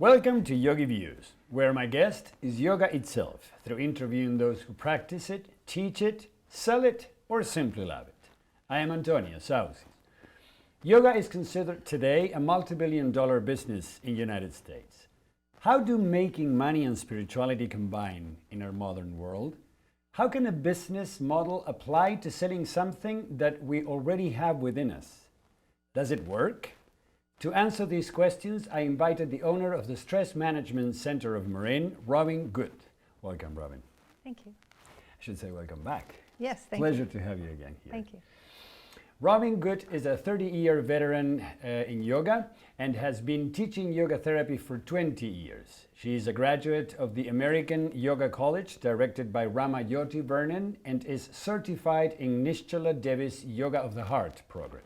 Welcome to YogiViews, where my guest is yoga itself, through interviewing those who practice it, teach it, sell it, or simply love it. I am Antonio Saucis. Yoga is considered today a multi-billion-dollar business in the United States. How do making money and spirituality combine in our modern world? How can a business model apply to selling something that we already have within us? Does it work? To answer these questions, I invited the owner of the Stress Management Center of Marin, Robin Gueth. Welcome, Robin. Thank you. I should say welcome back. Yes, thank Pleasure you. to have you again here. Thank you. Robin Gueth is a 30-year veteran in yoga and has been teaching yoga therapy for 20 years. She is a graduate of the American Yoga College, directed by Rama Jyoti Vernon, and is certified in Nischala Devi's Yoga of the Heart program.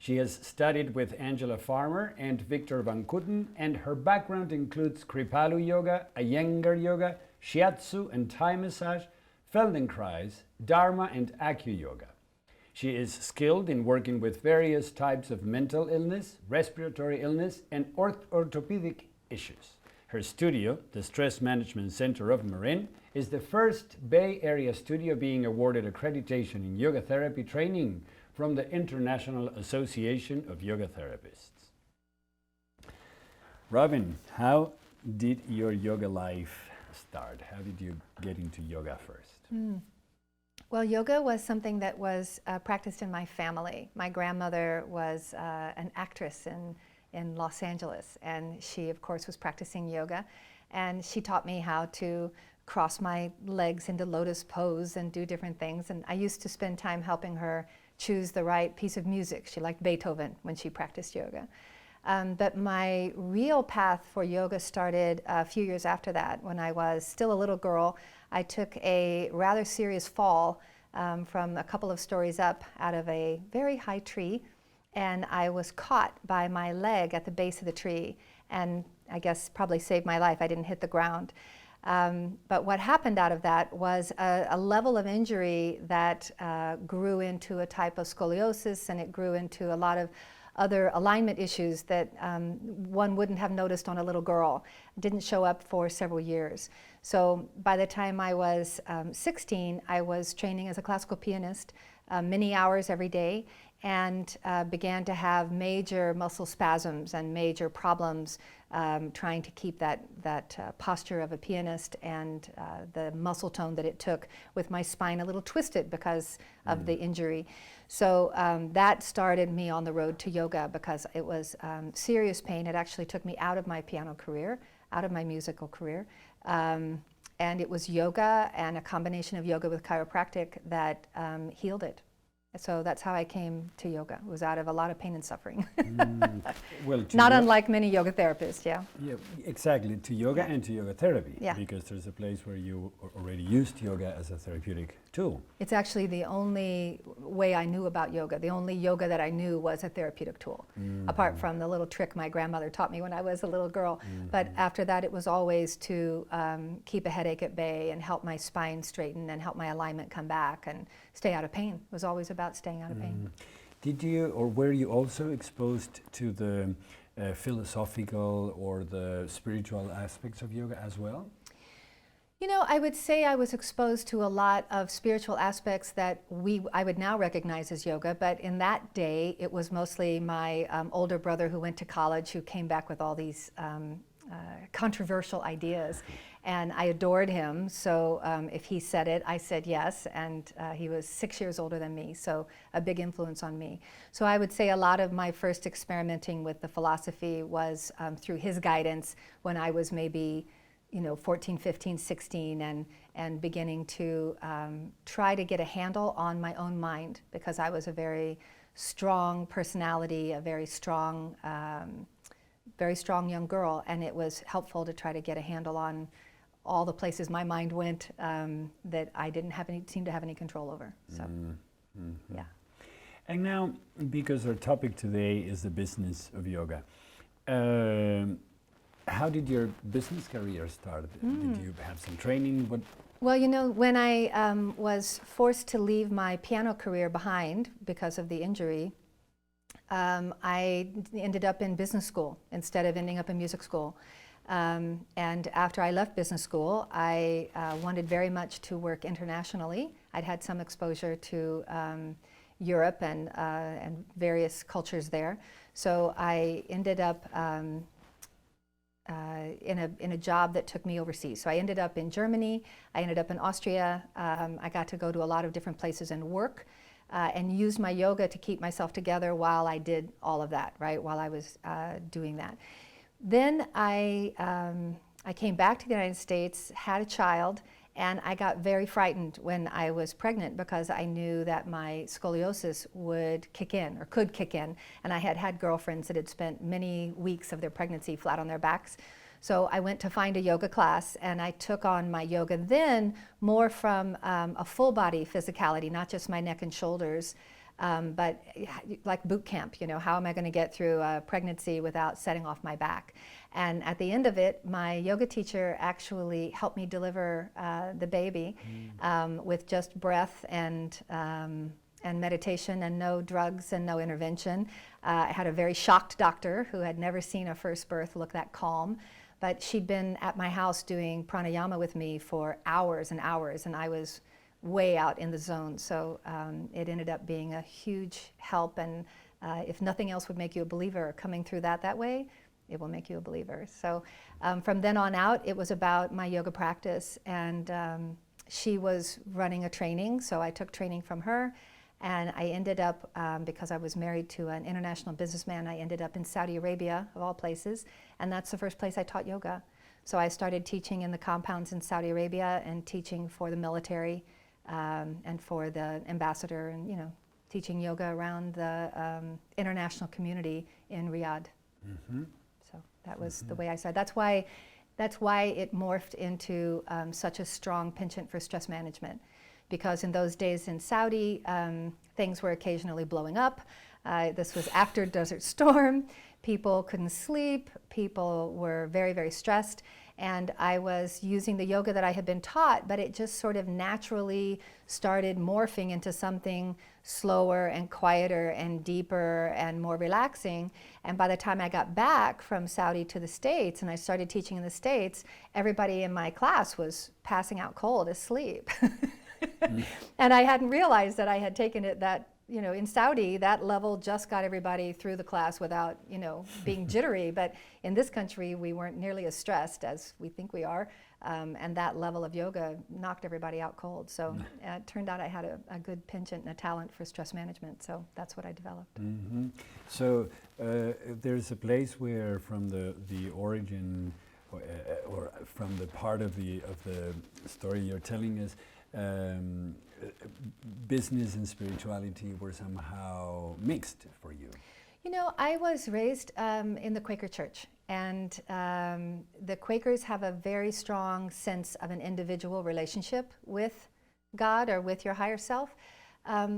She has studied with Angela Farmer and Victor van Kooten, and her background includes Kripalu yoga, Iyengar yoga, Shiatsu and Thai massage, Feldenkrais, Dharma and Acu-Yoga. She is skilled in working with various types of mental illness, respiratory illness, and orthopedic issues. Her studio, the Stress Management Center of Marin, is the first Bay Area studio being awarded accreditation in yoga therapy training from the International Association of Yoga Therapists. Robin, how did your yoga life start? How did you get into yoga first? Well, yoga was something that was practiced in my family. My grandmother was an actress in Los Angeles, and she, of course, was practicing yoga. And she taught me how to cross my legs into lotus pose and do different things. And I used to spend time helping her choose the right piece of music. She liked Beethoven when she practiced yoga. But my real path for yoga started a few years after that. When I was still a little girl, I took a rather serious fall from a couple of stories up out of a very high tree, and I was caught by my leg at the base of the tree, and I guess probably saved my life. I didn't hit the ground. But what happened out of that was a level of injury that grew into a type of scoliosis, and it grew into a lot of other alignment issues that one wouldn't have noticed on a little girl. It didn't show up for several years. So by the time I was 16, I was training as a classical pianist, many hours every day, and began to have major muscle spasms and major problems trying to keep that posture of a pianist and the muscle tone that it took, with my spine a little twisted because of the injury. So that started me on the road to yoga, because it was serious pain. It actually took me out of my piano career, out of my musical career. And it was yoga and a combination of yoga with chiropractic that healed it. So that's how I came to yoga. It was out of a lot of pain and suffering. Well, not unlike many yoga therapists, yeah. Yeah, exactly, to yoga and to yoga therapy, Yeah. because there's a place where you already used yoga as a therapeutic tool. It's actually the only way I knew about yoga. The only yoga that I knew was a therapeutic tool, apart from the little trick my grandmother taught me when I was a little girl. But after that, it was always to keep a headache at bay and help my spine straighten and help my alignment come back and stay out of pain. It was always about staying out of pain. Did you, or were you also exposed to the philosophical or the spiritual aspects of yoga as well? You know, I would say I was exposed to a lot of spiritual aspects that I would now recognize as yoga, but in that day, it was mostly my older brother who went to college, who came back with all these controversial ideas. And I adored him, so if he said it, I said yes, and he was 6 years older than me, so a big influence on me. So I would say a lot of my first experimenting with the philosophy was through his guidance when I was maybe 14, 15, 16, and beginning to try to get a handle on my own mind, because I was a very strong personality, a very strong young girl, and it was helpful to try to get a handle on all the places my mind went that I didn't seem to have any control over. So, yeah. And now, because our topic today is the business of yoga, how did your business career start? Did you have some training? Well, when I was forced to leave my piano career behind because of the injury, I ended up in business school instead of ending up in music school. And after I left business school, I wanted very much to work internationally. I'd had some exposure to Europe and various cultures there. So I ended up in a job that took me overseas. So I ended up in Germany, I ended up in Austria. I got to go to a lot of different places and work and use my yoga to keep myself together while I did all of that, right, while I was doing that. Then I came back to the United States, had a child, and I got very frightened when I was pregnant because I knew that my scoliosis would kick in or could kick in. And I had had girlfriends that had spent many weeks of their pregnancy flat on their backs. So I went to find a yoga class and I took on my yoga then more from a full body physicality, not just my neck and shoulders, but like boot camp, you know, how am I going to get through a pregnancy without setting off my back? And at the end of it, my yoga teacher actually helped me deliver the baby with just breath and meditation and no drugs and no intervention. I had a very shocked doctor who had never seen a first birth look that calm. But she'd been at my house doing pranayama with me for hours and hours, and I was way out in the zone. So it ended up being a huge help, and if nothing else would make you a believer, coming through that way, it will make you a believer. So from then on out, it was about my yoga practice, and she was running a training, so I took training from her, and I ended up, because I was married to an international businessman, I ended up in Saudi Arabia, of all places, and that's the first place I taught yoga. So I started teaching in the compounds in Saudi Arabia and teaching for the military and for the ambassador, and, you know, teaching yoga around the international community in Riyadh. Mm-hmm. So that was the way I started. That's why it morphed into such a strong penchant for stress management. Because in those days in Saudi, things were occasionally blowing up. This was after Desert Storm. People couldn't sleep. People were very, very stressed. And I was using the yoga that I had been taught, but it just sort of naturally started morphing into something slower and quieter and deeper and more relaxing. And by the time I got back from Saudi to the States and I started teaching in the States, everybody in my class was passing out cold, asleep. And I hadn't realized that I had taken it that, you know, in Saudi, that level just got everybody through the class without, you know, being jittery. But in this country, we weren't nearly as stressed as we think we are. And that level of yoga knocked everybody out cold. So it turned out I had a good penchant and a talent for stress management. So that's what I developed. Mm-hmm. So there's a place where from the origin or from the part of the story you're telling us, business and spirituality were somehow mixed for you. You know, I was raised in the Quaker Church, and the Quakers have a very strong sense of an individual relationship with God or with your higher self.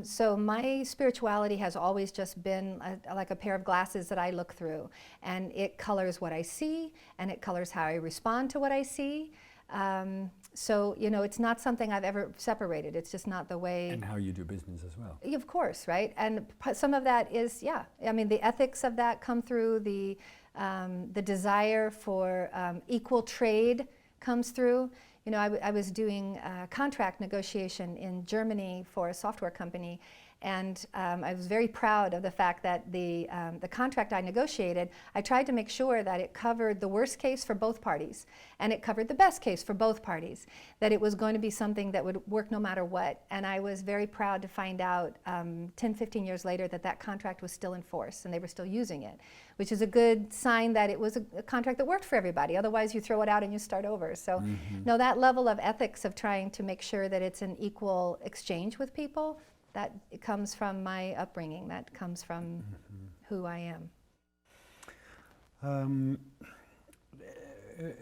So my spirituality has always just been like a pair of glasses that I look through, and it colors what I see, and it colors how I respond to what I see. So, you know, it's not something I've ever separated. It's just not the way. And how you do business as well. Of course, right? And some of that is, yeah. I mean, the ethics of that come through. The desire for equal trade comes through. You know, I was doing contract negotiation in Germany for a software company. And I was very proud of the fact that the contract I negotiated, I tried to make sure that it covered the worst case for both parties, and it covered the best case for both parties, that it was going to be something that would work no matter what. And I was very proud to find out 10, 15 years later that that contract was still in force, and they were still using it, which is a good sign that it was a contract that worked for everybody. Otherwise, you throw it out and you start over. So, no, that level of ethics of trying to make sure that it's an equal exchange with people, that it comes from my upbringing, that comes from who I am.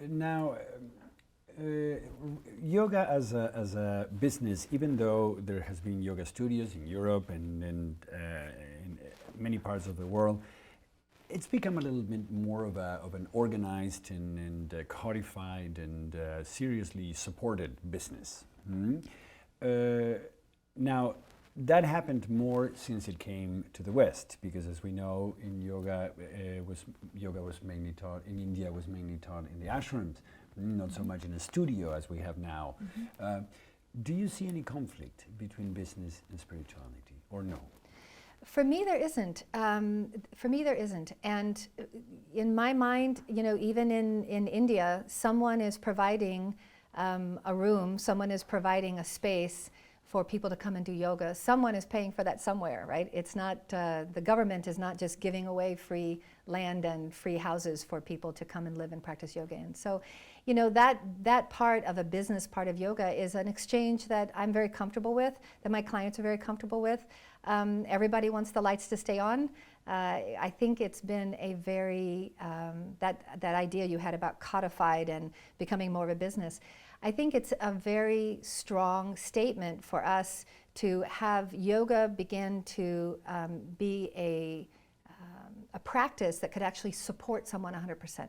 Now, yoga as a business, even though there has been yoga studios in Europe and in many parts of the world, it's become a little bit more of an organized and codified and seriously supported business. Now, that happened more since it came to the West, because as we know, in yoga was mainly taught in India, was mainly taught in the ashrams, not so much in a studio as we have now. Do you see any conflict between business and spirituality, or no? For me, there isn't. And in my mind, even in India, someone is providing a room, someone is providing a space for people to come and do yoga. Someone is paying for that somewhere, right? It's not, the government is not just giving away free land and free houses for people to come and live and practice yoga in. So, that part of a business part of yoga is an exchange that I'm very comfortable with, that my clients are very comfortable with. Everybody wants the lights to stay on. I think it's been a very, that idea you had about codified and becoming more of a business, I think it's a very strong statement for us to have yoga begin to be a practice that could actually support someone 100%.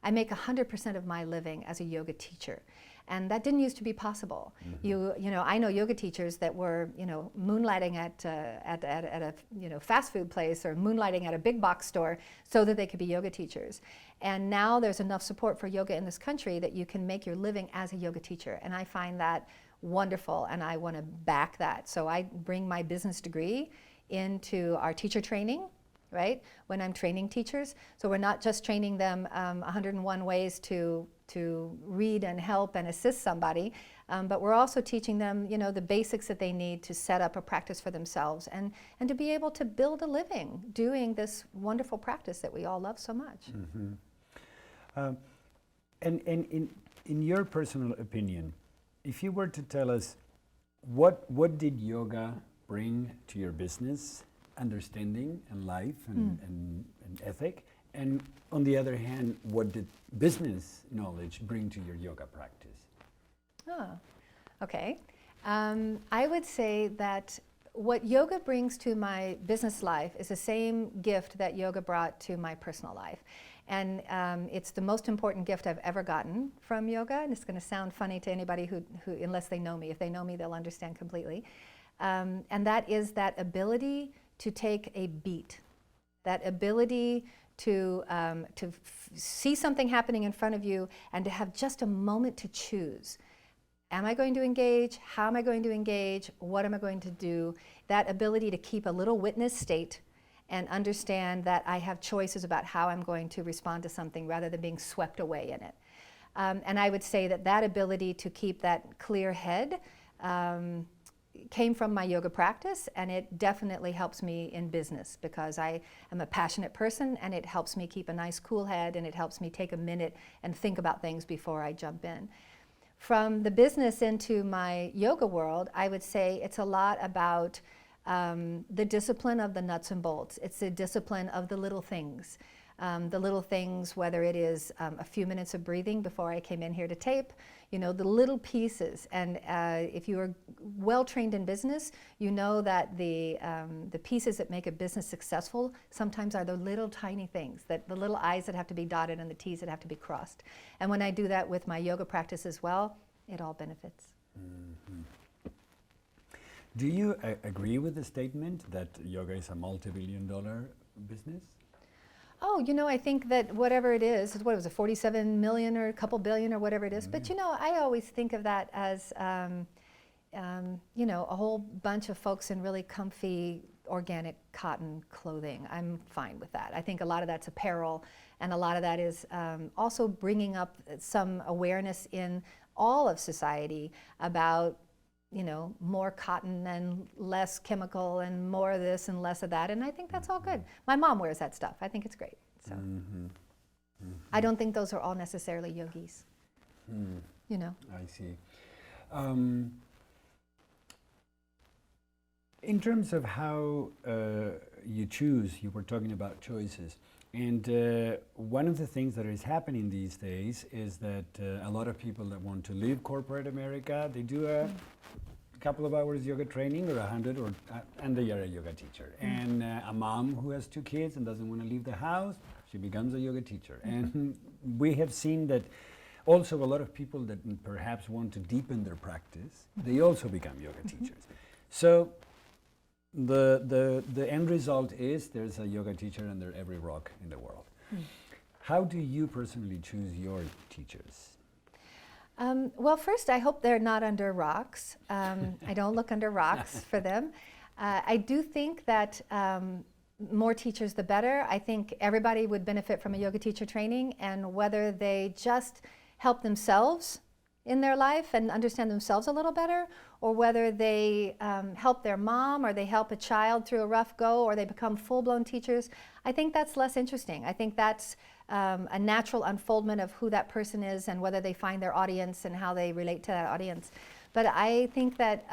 I make 100% of my living as a yoga teacher. And that didn't used to be possible. I know yoga teachers that were, moonlighting at a fast food place or moonlighting at a big box store so that they could be yoga teachers. And now there's enough support for yoga in this country that you can make your living as a yoga teacher. And I find that wonderful, and I want to back that. So I bring my business degree into our teacher training, right? When I'm training teachers. So we're not just training them 101 ways to read and help and assist somebody, but we're also teaching them, the basics that they need to set up a practice for themselves and to be able to build a living doing this wonderful practice that we all love so much. And in your personal opinion, if you were to tell us what did yoga bring to your business, understanding and life and ethic, and on the other hand, what did business knowledge bring to your yoga practice? Okay. I would say that what yoga brings to my business life is the same gift that yoga brought to my personal life. And it's the most important gift I've ever gotten from yoga. And it's going to sound funny to anybody who, unless they know me. If they know me, they'll understand completely. And that is that ability to take a beat, that ability to see something happening in front of you and to have just a moment to choose. Am I going to engage? How am I going to engage? What am I going to do? That ability to keep a little witness state and understand that I have choices about how I'm going to respond to something rather than being swept away in it. And I would say that ability to keep that clear head came from my yoga practice, and it definitely helps me in business because I am a passionate person, and it helps me keep a nice cool head, and it helps me take a minute and think about things before I jump in. From the business into my yoga world, I would say it's a lot about the discipline of the nuts and bolts. It's the discipline of the little things. Whether it is a few minutes of breathing before I came in here to tape, the little pieces. And if you are well trained in business, you know that the pieces that make a business successful sometimes are the little tiny things, that the little I's that have to be dotted and the T's that have to be crossed. And when I do that with my yoga practice as well, it all benefits. Mm-hmm. Do you agree with the statement that yoga is a multi-billion-dollar business? Oh, I think that whatever it is, what was it, 47 million or a couple billion or whatever it is. But, I always think of that as, a whole bunch of folks in really comfy, organic cotton clothing. I'm fine with that. I think a lot of that's apparel, and a lot of that is also bringing up some awareness in all of society about more cotton and less chemical and more of this and less of that. And I think that's all good. My mom wears that stuff. I think it's great. So I don't think those are all necessarily yogis. I see. In terms of how you choose, you were talking about choices. And one of the things that is happening these days is that a lot of people that want to leave corporate America, they do a couple of hours yoga training or 100, and they are a yoga teacher. And a mom who has 2 kids and doesn't want to leave the house, she becomes a yoga teacher. And we have seen that also a lot of people that perhaps want to deepen their practice, they also become yoga teachers. So the end result is there's a yoga teacher under every rock in the world. How do you personally choose your teachers? Well, first, I hope they're not under rocks. I don't look under rocks for them. I do think that more teachers, the better. I think everybody would benefit from a yoga teacher training, and whether they just help themselves in their life and understand themselves a little better, or whether they help their mom, or they help a child through a rough go, or they become full-blown teachers, I think that's less interesting. I think that's a natural unfoldment of who that person is and whether they find their audience and how they relate to that audience. But I think that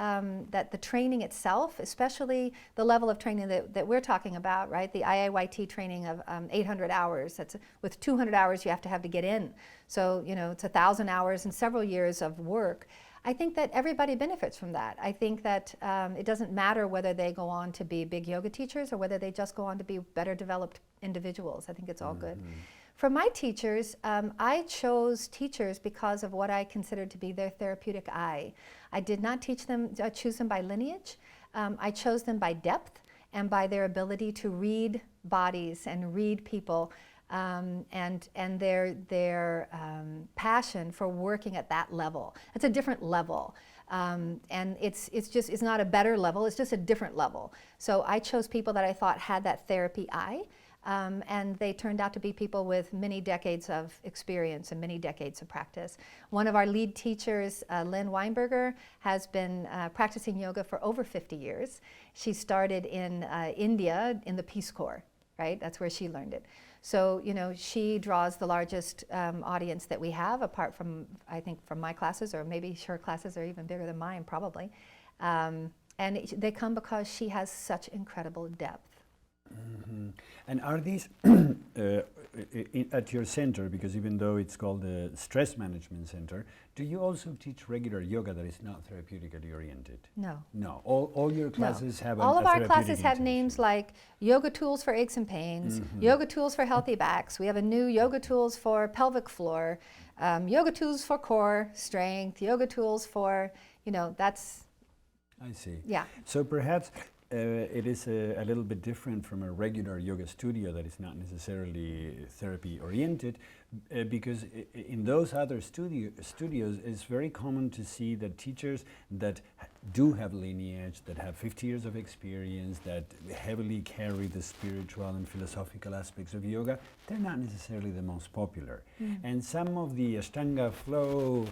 that the training itself, especially the level of training that we're talking about, right? The IAYT training of 800 hours, that's with 200 hours you have to get in. So, you know, it's 1,000 hours and several years of work. I think that everybody benefits from that. I think that it doesn't matter whether they go on to be big yoga teachers or whether they just go on to be better developed individuals. I think it's all good. For my teachers, I chose teachers because of what I considered to be their therapeutic eye. I did not choose them by lineage. I chose them by depth and by their ability to read bodies and read people, and their passion for working at that level. It's a different level. And it's not a better level, it's just a different level. So I chose people that I thought had that therapy eye. And they turned out to be people with many decades of experience and many decades of practice. One of our lead teachers, Lynn Weinberger, has been practicing yoga for over 50 years. She started in India in the Peace Corps, right? That's where she learned it. So, you know, she draws the largest audience that we have, apart from, I think, from my classes, or maybe her classes are even bigger than mine, probably. And they come because she has such incredible depth. And are these at your center, because even though it's called the Stress Management Center, do you also teach regular yoga that is not therapeutically oriented? No. No. All your classes have all a of our therapeutic classes have intention. names like yoga tools for aches and pains, yoga tools for healthy backs. We have a new yoga tools for pelvic floor, yoga tools for core strength, yoga tools for, you know, that's... I see. Yeah. So perhaps it is a little bit different from a regular yoga studio that is not necessarily therapy oriented, because in those other studios it's very common to see that teachers that do have lineage, that have 50 years of experience, that heavily carry the spiritual and philosophical aspects of yoga, they're not necessarily the most popular. And some of the Ashtanga flow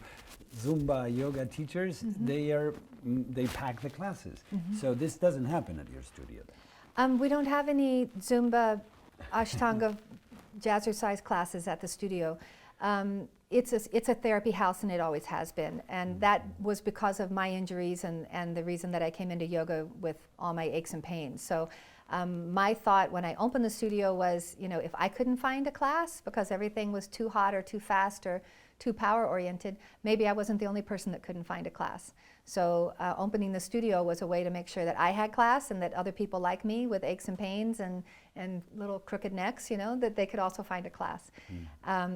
Zumba yoga teachers, they pack the classes. So this doesn't happen at your studio then? We don't have any Zumba, Ashtanga, jazzercise classes at the studio. It's a therapy house, and it always has been. And that was because of my injuries and the reason that I came into yoga with all my aches and pains. So my thought when I opened the studio was, you know, if I couldn't find a class because everything was too hot or too fast or too power oriented, maybe I wasn't the only person that couldn't find a class. So opening the studio was a way to make sure that I had class and that other people like me with aches and pains and little crooked necks, you know, that they could also find a class.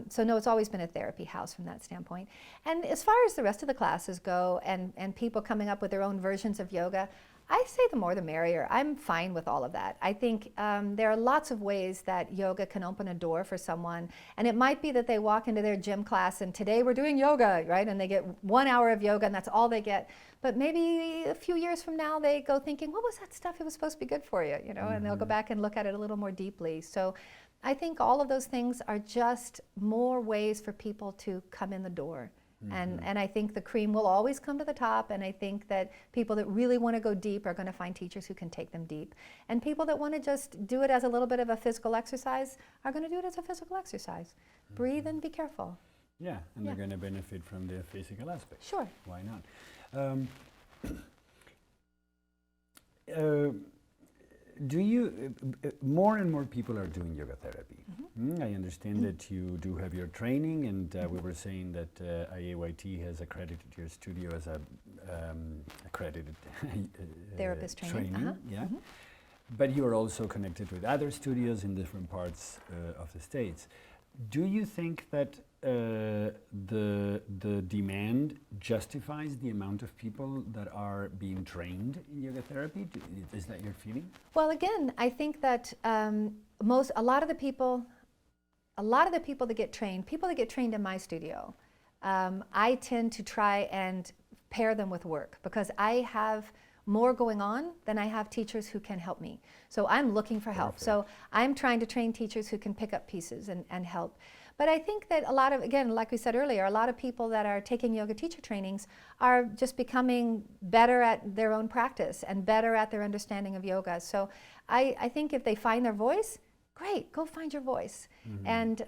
So no, it's always been a therapy house from that standpoint. And as far as the rest of the classes go and people coming up with their own versions of yoga, I say the more the merrier. I'm fine with all of that. I think there are lots of ways that yoga can open a door for someone. And it might be that they walk into their gym class and today we're doing yoga, right? And they get 1 hour of yoga and that's all they get. But maybe a few years from now they go thinking, what was that stuff? It was supposed to be good for you, you know? And they'll go back and look at it a little more deeply. So I think all of those things are just more ways for people to come in the door. And I think the cream will always come to the top, and I think that people that really want to go deep are going to find teachers who can take them deep. And people that want to just do it as a little bit of a physical exercise are going to do it as a physical exercise. Breathe and be careful. Yeah, and they're going to benefit from the physical aspect. Sure. Why not? Do you, more and more people are doing yoga therapy. I understand that you do have your training, and we were saying that IAYT has accredited your studio as a accredited Therapist training. But you are also connected with other studios in different parts of the States. Do you think that the demand justifies the amount of people that are being trained in yoga therapy? Is that your feeling? Well, again, I think that a lot of the people that get trained, people that get trained in my studio, I tend to try and pair them with work because I have more going on than I have teachers who can help me. So I'm looking for help. Perfect. So I'm trying to train teachers who can pick up pieces and help. But I think that a lot of, again, like we said earlier, a lot of people that are taking yoga teacher trainings are just becoming better at their own practice and better at their understanding of yoga. So I think if they find their voice, great, go find your voice. And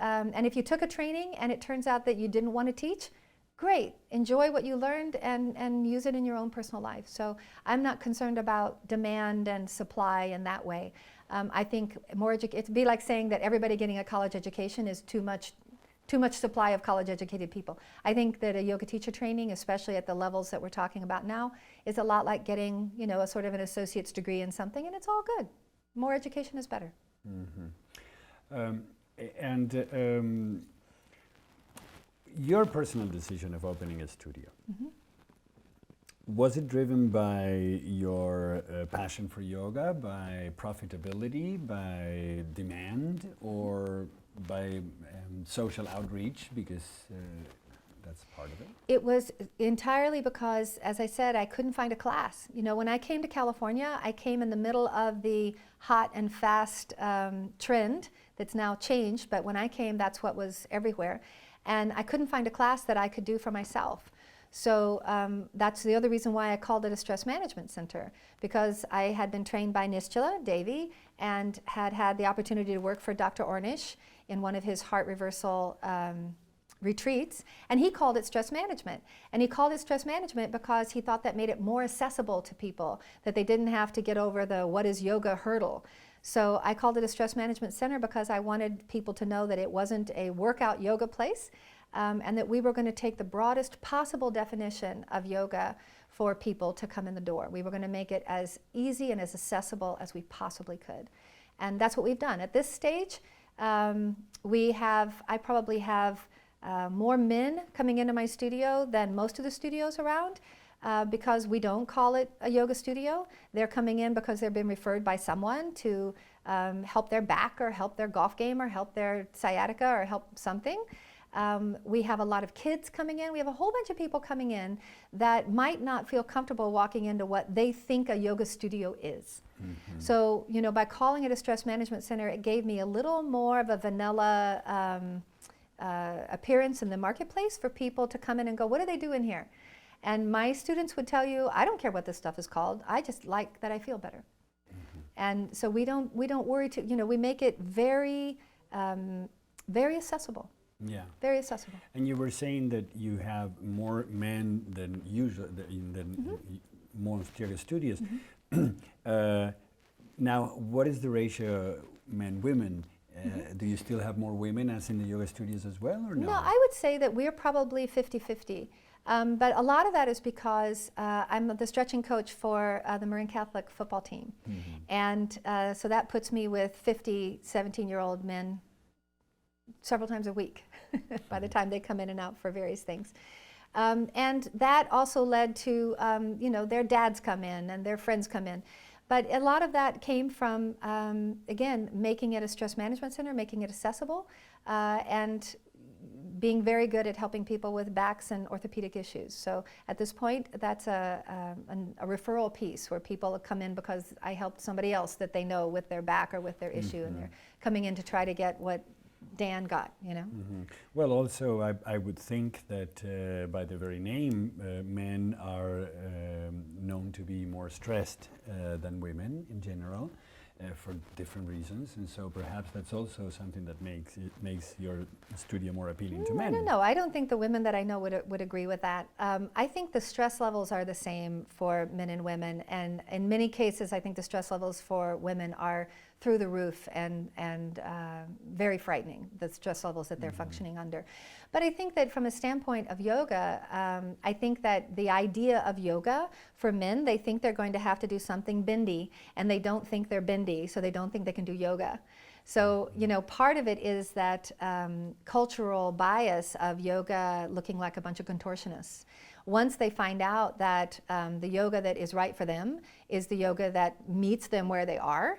if you took a training and it turns out that you didn't want to teach, great, enjoy what you learned and use it in your own personal life. So I'm not concerned about demand and supply in that way. I think it'd be like saying that everybody getting a college education is too much supply of college educated people. I think that a yoga teacher training, especially at the levels that we're talking about now, is a lot like getting, a sort of an associate's degree in something, and it's all good. More education is better. Your personal decision of opening a studio, was it driven by your passion for yoga, by profitability, by demand, or by social outreach, because that's part of it? It was entirely because, as I said, I couldn't find a class. When I came to California, I came in the middle of the hot and fast trend that's now changed, but when I came, that's what was everywhere. And I couldn't find a class that I could do for myself. So that's the other reason why I called it a stress management center, because I had been trained by Nischala, Devi, and had the opportunity to work for Dr. Ornish in one of his heart reversal retreats, and he called it stress management. And he called it stress management because he thought that made it more accessible to people, that they didn't have to get over the what is yoga hurdle. So I called it a stress management center because I wanted people to know that it wasn't a workout yoga place, and that we were going to take the broadest possible definition of yoga for people to come in the door. We were going to make it as easy and as accessible as we possibly could. And that's what we've done. At this stage, I probably have more men coming into my studio than most of the studios around. Because we don't call it a yoga studio. They're coming in because they've been referred by someone to help their back or help their golf game or help their sciatica or help something. We have a lot of kids coming in. We have a whole bunch of people coming in that might not feel comfortable walking into what they think a yoga studio is. So, by calling it a stress management center, it gave me a little more of a vanilla appearance in the marketplace for people to come in and go, what do they do in here? And my students would tell you, I don't care what this stuff is called. I just like that I feel better. And so we don't worry we make it very, very accessible. Yeah. Very accessible. And you were saying that you have more men than usual, than most yoga studios. Now, what is the ratio men-women? Do you still have more women as in the yoga studios as well, or no? No, I would say that we're probably 50-50. But a lot of that is because I'm the stretching coach for the Marin Catholic football team. And so that puts me with 50 17-year-old men several times a week by the time they come in and out for various things. And that also led to, their dads come in and their friends come in. But a lot of that came from, again, making it a stress management center, making it accessible, and being very good at helping people with backs and orthopedic issues. So at this point, that's a referral piece where people come in because I helped somebody else that they know with their back or with their issue, and they're coming in to try to get what Dan got, Well, also, I would think that by the very name, men are known to be more stressed than women in general. For different reasons, and so perhaps that's also something that makes your studio more appealing to men. No, I don't think the women that I know would agree with that. I think the stress levels are the same for men and women, and in many cases, I think the stress levels for women are through the roof and very frightening, the stress levels that they're functioning under. But I think that from a standpoint of yoga, I think that the idea of yoga for men, they think they're going to have to do something bindi, and they don't think they're bindi, so they don't think they can do yoga. So, you know, part of it is that cultural bias of yoga looking like a bunch of contortionists. Once they find out that the yoga that is right for them is the yoga that meets them where they are,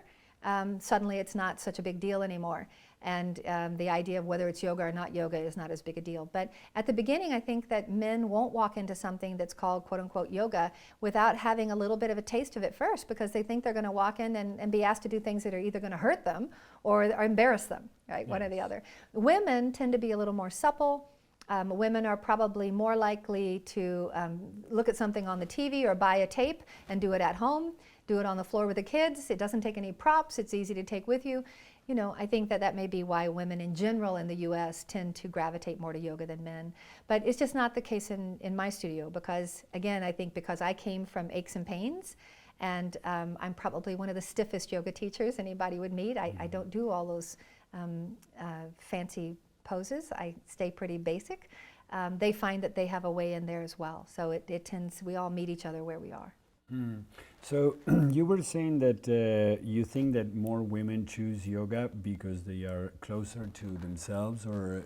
suddenly it's not such a big deal anymore. And the idea of whether it's yoga or not yoga is not as big a deal. But at the beginning, I think that men won't walk into something that's called quote unquote yoga without having a little bit of a taste of it first, because they think they're going to walk in and be asked to do things that are either going to hurt them or embarrass them, right? Yes. One or the other. Women tend to be a little more supple. Women are probably more likely to look at something on the TV or buy a tape and do it at home, do it on the floor with the kids. It doesn't take any props. It's easy to take with you. You know, I think that may be why women in general in the U.S. tend to gravitate more to yoga than men. But it's just not the case in my studio because, again, I think because I came from aches and pains, and I'm probably one of the stiffest yoga teachers anybody would meet. I don't do all those fancy poses. I stay pretty basic. They find that they have a way in there as well. So it tends, we all meet each other where we are. So you were saying that you think that more women choose yoga because they are closer to themselves, or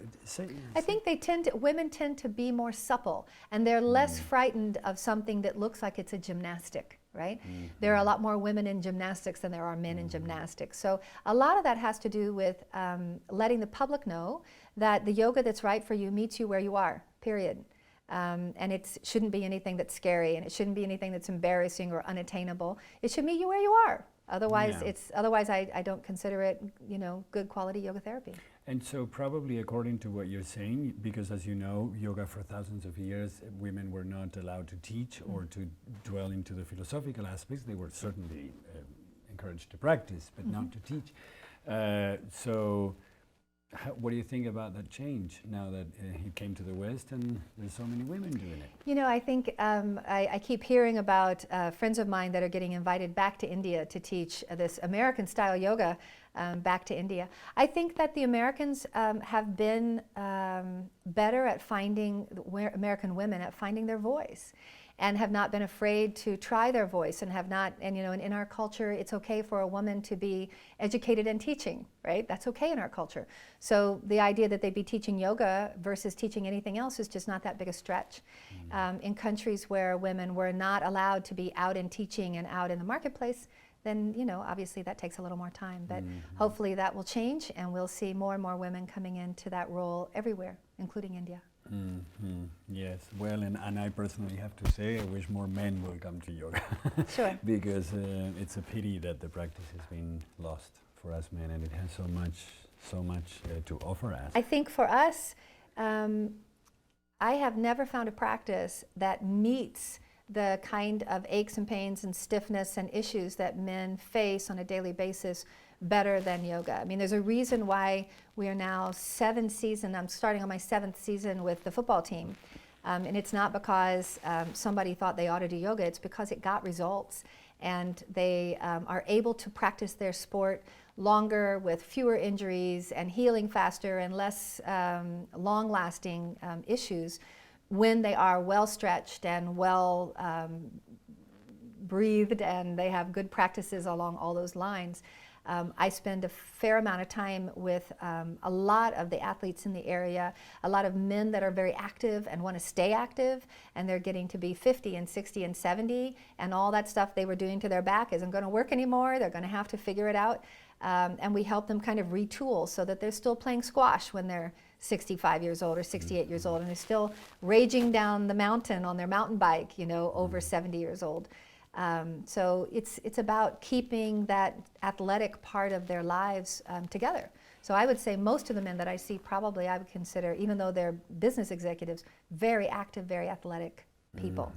I think women tend to be more supple, and they're less frightened of something that looks like it's a gymnastic, right? There are a lot more women in gymnastics than there are men in gymnastics. So a lot of that has to do with letting the public know that the yoga that's right for you meets you where you are, period. And it shouldn't be anything that's scary, and it shouldn't be anything that's embarrassing or unattainable. It should meet you where you are. Otherwise, I don't consider it, you know, good quality yoga therapy. And so probably according to what you're saying, because as you know, yoga for thousands of years, women were not allowed to teach or to dwell into the philosophical aspects. They were certainly encouraged to practice, but not to teach. So what do you think about that change now that he came to the West and there's so many women doing it? You know, I think I keep hearing about friends of mine that are getting invited back to India to teach this American-style yoga back to India. I think that the Americans have been better at finding, American women at finding their voice, and have not been afraid to try their voice, and have not, and you know, in our culture, it's okay for a woman to be educated and teaching, right? That's okay in our culture. So the idea that they'd be teaching yoga versus teaching anything else is just not that big a stretch. In countries where women were not allowed to be out in teaching and out in the marketplace, then, you know, obviously that takes a little more time. But hopefully that will change, and we'll see more and more women coming into that role everywhere, including India. Yes, well, and I personally have to say I wish more men will come to yoga. Sure. Because it's a pity that the practice has been lost for us men, and it has so much to offer us. I think for us, I have never found a practice that meets the kind of aches and pains and stiffness and issues that men face on a daily basis better than yoga. I mean, there's a reason why we are now 7 seasons. I'm starting on my 7th season with the football team. And it's not because somebody thought they ought to do yoga, it's because it got results. And they are able to practice their sport longer with fewer injuries and healing faster and less long-lasting issues when they are well stretched and well breathed, and they have good practices along all those lines. I spend a fair amount of time with a lot of the athletes in the area, a lot of men that are very active and want to stay active, and they're getting to be 50 and 60 and 70, and all that stuff they were doing to their back isn't going to work anymore. They're going to have to figure it out. And we help them kind of retool so that they're still playing squash when they're 65 years old or 68 years old, and they're still raging down the mountain on their mountain bike, you know, over 70 years old. So it's about keeping that athletic part of their lives together. So I would say most of the men that I see probably I would consider, even though they're business executives, very active, very athletic people.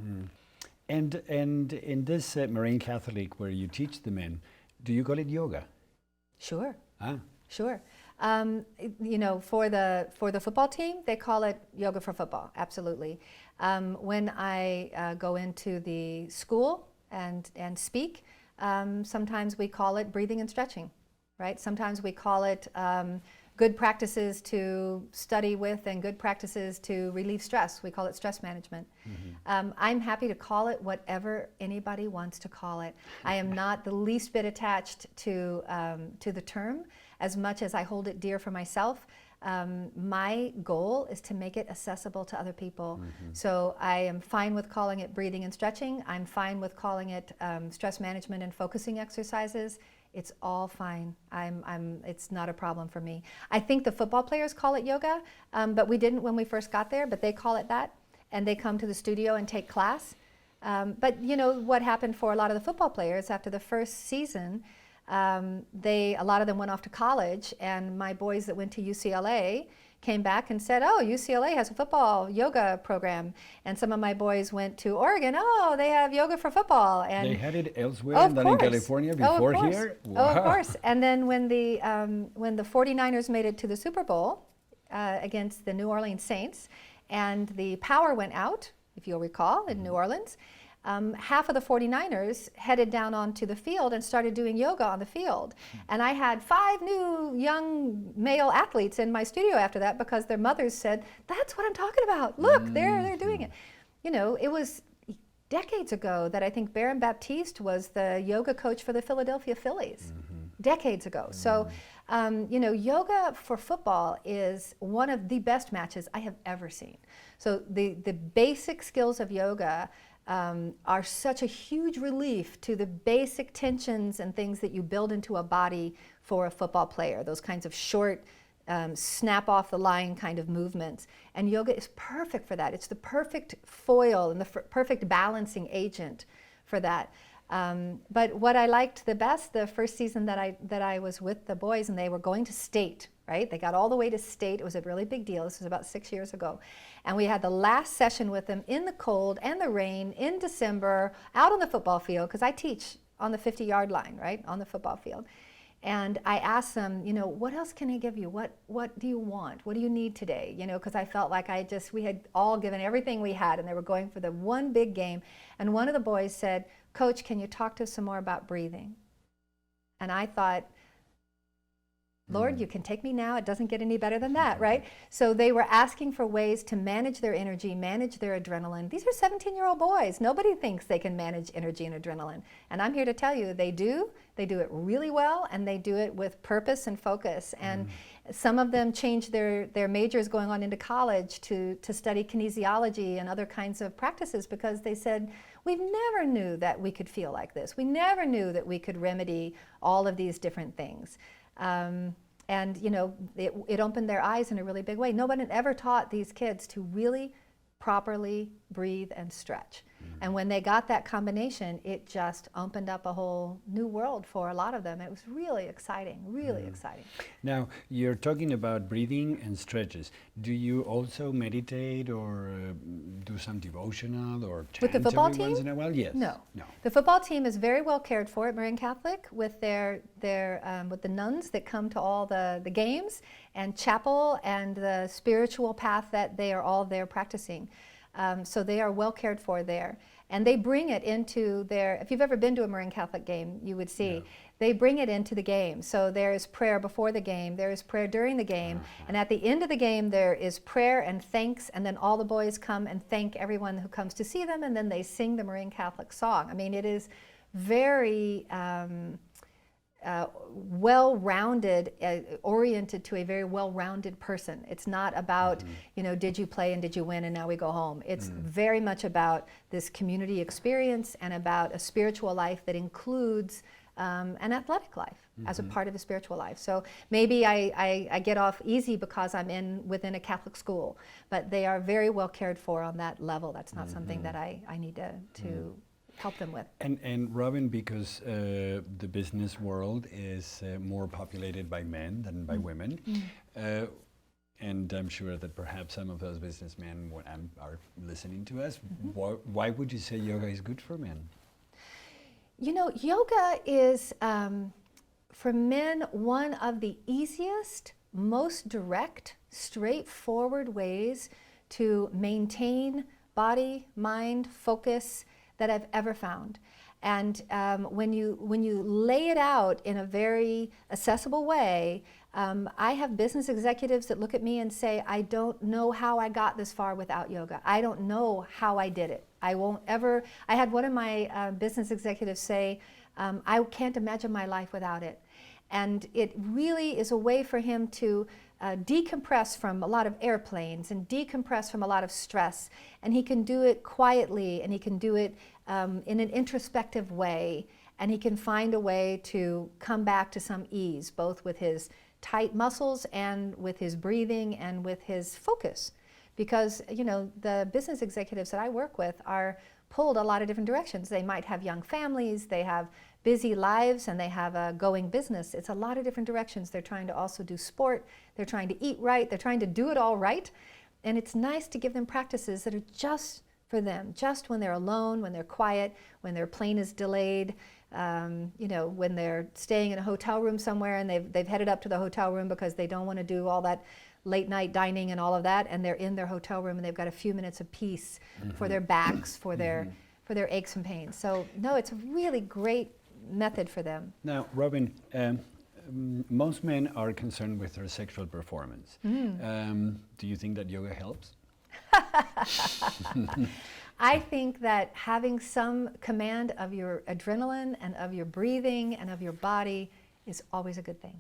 And in this Marin Catholic where you teach the men, do you call it yoga? Sure. Ah. Sure. You know, for the football team, they call it yoga for football, absolutely. When I go into the school and speak, sometimes we call it breathing and stretching, right? Sometimes we call it good practices to study with and good practices to relieve stress. We call it stress management. I'm happy to call it whatever anybody wants to call it. I am not the least bit attached to the term as much as I hold it dear for myself. My goal is to make it accessible to other people. So I am fine with calling it breathing and stretching. I'm fine with calling it stress management and focusing exercises. It's all fine. It's not a problem for me. I think the football players call it yoga, but we didn't when we first got there, but they call it that. And they come to the studio and take class. But you know what happened for a lot of the football players after the first season, a lot of them went off to college, and my boys that went to UCLA came back and said, oh, UCLA has a football yoga program. And some of my boys went to Oregon, oh, they have yoga for football. And they had it elsewhere than in California before here? Wow. Oh, of course. And then when the 49ers made it to the Super Bowl against the New Orleans Saints, and the power went out, if you'll recall, in New Orleans, half of the 49ers headed down onto the field and started doing yoga on the field. And I had 5 new young male athletes in my studio after that because their mothers said, that's what I'm talking about. Look, they're doing it. You know, it was decades ago that I think Baron Baptiste was the yoga coach for the Philadelphia Phillies. Decades ago. So, you know, yoga for football is one of the best matches I have ever seen. So the basic skills of yoga are such a huge relief to the basic tensions and things that you build into a body for a football player, those kinds of short, snap off the line kind of movements. And yoga is perfect for that. It's the perfect foil and the perfect balancing agent for that. But what I liked the best, the first season that I was with the boys, and they were going to state, right? They got all the way to state. It was a really big deal. This was about 6 years ago. And we had the last session with them in the cold and the rain in December, out on the football field, because I teach on the 50-yard line, right, on the football field. And I asked them, you know, what else can I give you? What do you want? What do you need today? You know, because I felt like we had all given everything we had, and they were going for the one big game. And one of the boys said, Coach, can you talk to us some more about breathing? And I thought, Lord, you can take me now. It doesn't get any better than that, right? So they were asking for ways to manage their energy, manage their adrenaline. These are 17-year-old boys. Nobody thinks they can manage energy and adrenaline. And I'm here to tell you they do. They do it really well, and they do it with purpose and focus. And some of them changed their majors going on into college to study kinesiology and other kinds of practices because they said, we never knew that we could feel like this. We never knew that we could remedy all of these different things. And you know, it opened their eyes in a really big way. Nobody had ever taught these kids to really properly breathe and stretch. And when they got that combination, it just opened up a whole new world for a lot of them. It was really exciting, really exciting. Now, you're talking about breathing and stretches. Do you also meditate or do some devotional or chant with the football every team? Once in a while? Yes. No. The football team is very well cared for at Marin Catholic with with the nuns that come to all the games and chapel and the spiritual path that they are all there practicing. So they are well cared for there. And they bring it into if you've ever been to a Marin Catholic game, you would see, they bring it into the game. So there is prayer before the game, there is prayer during the game, and at the end of the game there is prayer and thanks, and then all the boys come and thank everyone who comes to see them, and then they sing the Marin Catholic song. I mean, it is very well-rounded, oriented to a very well-rounded person. It's not about, you know, did you play and did you win and now we go home. It's very much about this community experience and about a spiritual life that includes an athletic life as a part of a spiritual life. So maybe I get off easy because I'm within a Catholic school, but they are very well cared for on that level. That's not something that I need to help them with. And Robin, because the business world is more populated by men than by women, and I'm sure that perhaps some of those businessmen are listening to us, why would you say yoga is good for men? You know, yoga is, for men, one of the easiest, most direct, straightforward ways to maintain body, mind, focus that I've ever found. And when you lay it out in a very accessible way, I have business executives that look at me and say, I don't know how I got this far without yoga. I don't know how I did it. I won't ever. I had one of my business executives say, I can't imagine my life without it. And it really is a way for him to decompress from a lot of airplanes and decompress from a lot of stress. And he can do it quietly, and he can do it in an introspective way. And he can find a way to come back to some ease, both with his tight muscles and with his breathing and with his focus. Because, you know, the business executives that I work with are pulled a lot of different directions. They might have young families, they have busy lives, and they have a going business. It's a lot of different directions. They're trying to also do sport, they're trying to eat right, they're trying to do it all right. And it's nice to give them practices that are just for them, just when they're alone, when they're quiet, when their plane is delayed, you know, when they're staying in a hotel room somewhere and they've headed up to the hotel room because they don't want to do all that late night dining and all of that, and they're in their hotel room and they've got a few minutes of peace for their backs, for their aches and pains. So no, it's a really great method for them. Now, Robin, most men are concerned with their sexual performance. Do you think that yoga helps? I think that having some command of your adrenaline and of your breathing and of your body is always a good thing.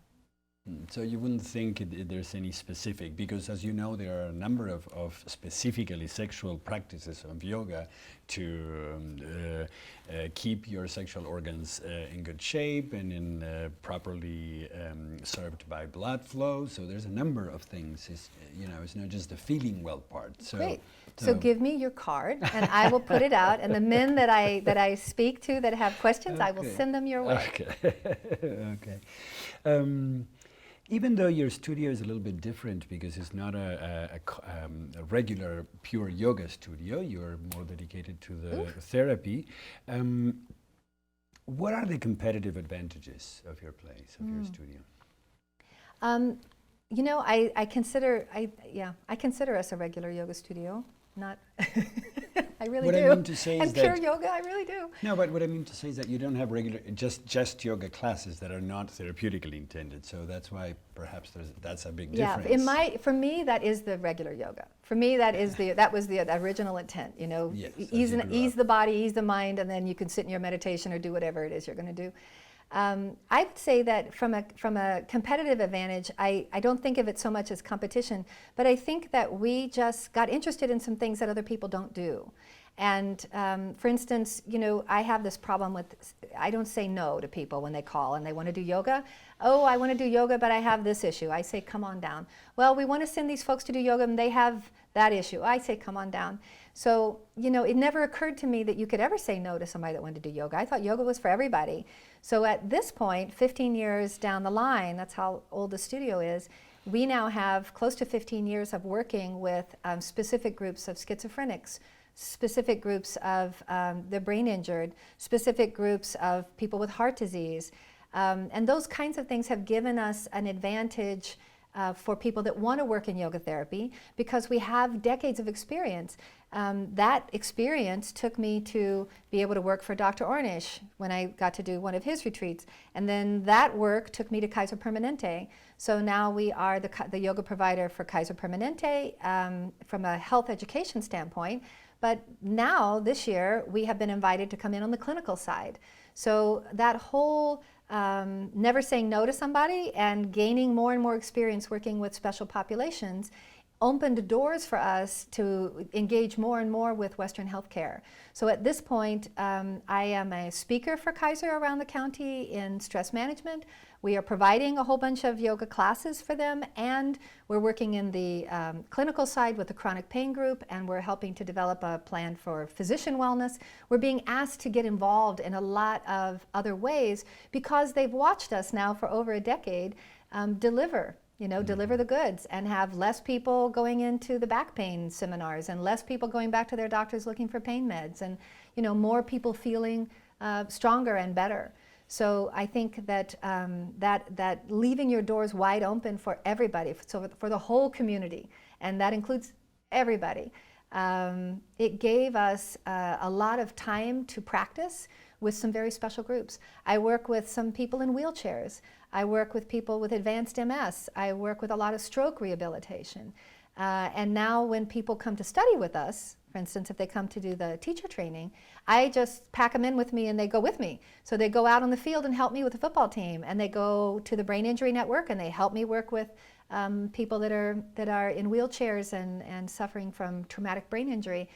So you wouldn't think there's any specific, because as you know, there are a number of specifically sexual practices of yoga to keep your sexual organs in good shape and in properly served by blood flow. So there's a number of things. It's not just the feeling well part. So, great. So give me your card and I will put it out, and the men that I speak to that have questions, I will send them your way. Okay. Even though your studio is a little bit different because it's not a regular pure yoga studio, you're more dedicated to the therapy. What are the competitive advantages of your place, of your studio? You know, I consider us a regular yoga studio. Not, I really do. What I mean to say is and pure yoga, I really do. No, but what I mean to say is that you don't have regular, just yoga classes that are not therapeutically intended. So that's why perhaps that's a big difference. Yeah, for me, that is the regular yoga. For me, that was the original intent. You know, yes, ease the body, ease the mind, and then you can sit in your meditation or do whatever it is you're going to do. I would say that from a competitive advantage, I don't think of it so much as competition, but I think that we just got interested in some things that other people don't do. And for instance, you know, I have this problem with, I don't say no to people when they call and they want to do yoga. Oh, I want to do yoga, but I have this issue. I say, come on down. Well, we want to send these folks to do yoga and they have that issue. I say, come on down. So, you know, it never occurred to me that you could ever say no to somebody that wanted to do yoga. I thought yoga was for everybody. So at this point, 15 years down the line, that's how old the studio is, we now have close to 15 years of working with specific groups of schizophrenics, specific groups of the brain injured, specific groups of people with heart disease. And those kinds of things have given us an advantage for people that want to work in yoga therapy because we have decades of experience. That experience took me to be able to work for Dr. Ornish when I got to do one of his retreats. And then that work took me to Kaiser Permanente. So now we are the yoga provider for Kaiser Permanente from a health education standpoint. But now, this year, we have been invited to come in on the clinical side. So that whole never saying no to somebody and gaining more and more experience working with special populations opened doors for us to engage more and more with Western healthcare. So at this point, I am a speaker for Kaiser around the county in stress management. We are providing a whole bunch of yoga classes for them, and we're working in the clinical side with the chronic pain group, and we're helping to develop a plan for physician wellness. We're being asked to get involved in a lot of other ways because they've watched us now for over a decade deliver the goods and have less people going into the back pain seminars and less people going back to their doctors looking for pain meds and, more people feeling stronger and better. So I think that that leaving your doors wide open for everybody, so for the whole community, and that includes everybody, it gave us a lot of time to practice. with some very special groups. I work with some people in wheelchairs. I work with people with advanced MS. I work with a lot of stroke rehabilitation. And now when people come to study with us, for instance, if they come to do the teacher training, I just pack them in with me and they go with me. So they go out on the field and help me with the football team, and they go to the Brain Injury Network and they help me work with people that are in wheelchairs and suffering from traumatic brain injury.